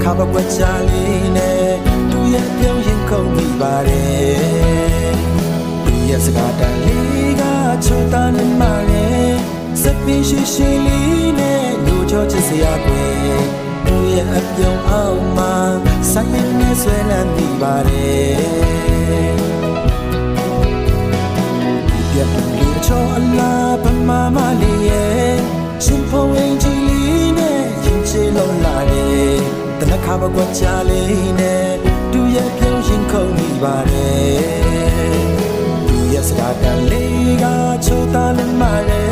ခါပကွက်ချလေးနဲ့သူရဲ့ပြုံးရင်ခုန်မိပါတယ်သူရဲ့စကားတန်လေးကချိုးသားနေမှာလေစပင်းရှိရှိလေးနဲ့ညိုချောချစ်စရာကွယ်သူရဲ့အပြုံးအောင်မှာဆိုင်ရင်နဲ့ဆွဲလန်းမိပါတယ်ပြတ်လူချောအလားပမာမလေးရဲ့ရှင်ဖုံးရင်ကြီးလေးနဲ့ရင်ချေလုံးလာတယ်တနခါပကွက်ချလေးနဲ့သူရဲ့ပြုံးရင်ခုန်မိပါတယ်သူရဲ့စကားတန်လေးကချိုးသားနေမှာလေ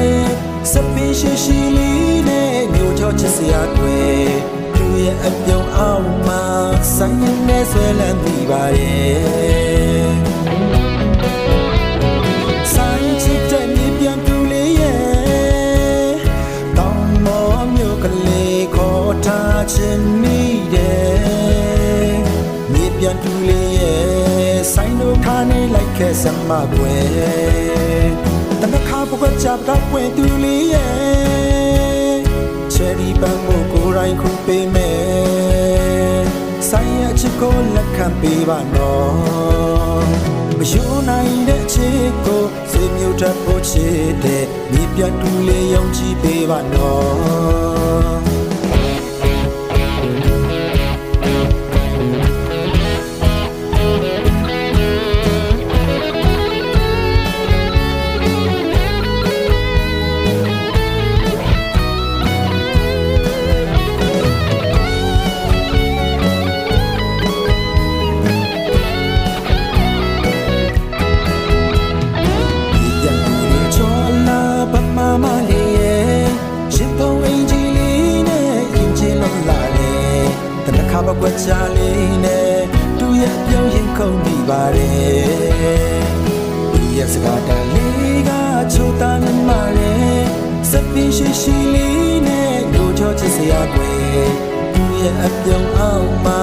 စပင်းရှိရှိလေးနဲ့ညိုချောချစ်စရာကွယ်သူရဲ့အပြုံးအောင်မှာဆိုင်ရင်နဲ့ဆွဲလန်းမိပါတယ်ဆိုင်ချစ်တဲ့မြေပြန်သူလေးရဲ့တောင်းမောမျိုးကလေးခေါ်ထားခြင်းပြန်တူလေးရဲ့ဆိုင်တို့ခါနေလိုက်ခဲ့စမ်းမကွယ်တနခါပကွက်ချပ်တော့ပွင့်တူလေးရဲ့ချယ်ရီပန်းကိုရိုင်းခုပေးမယ်ဆိုင်ရဲ့ချစ်ကိုလက်ခံပေးပါနော်မယုံနိုင်တဲ့ချစ်ကိုစေမျိုးတက်ဖို့ချစ်တဲ့မြေပြန်တူလေးယုံကြည်ပေးပါနော်မလေးရဲ့ရှင်ဖုံးအင်ဂျီလေးနဲ့ရင်ချလုံးလာလေတနခါပကွက်ချလေးနဲ့သူရဲ့ပြုံးရင်ခုန်မိပါတယ်သူရဲ့စကားတန်လေးကချိုးသားနေမှာလေစပင်းရှိရှိလေးနဲ့ညိုချောချစ်စရာကွယ်သူရဲ့အပြုံးအောင်မှာ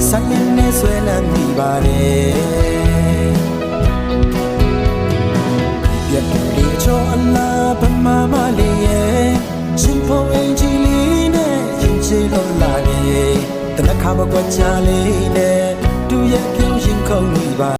ဆိုင်ရင်နဲ့ဆွဲလန်းမိပါတယ်ပြတ်တူချောအလားပမာမလေးရဲ့ရှင်ဖုံးအင်ဂျီလေးနဲ့ရင်ချလုံးလာလေတနခါပကွက်ချလေးနဲ့သူရဲ့ပြုံးရင်ခုန်မိပါ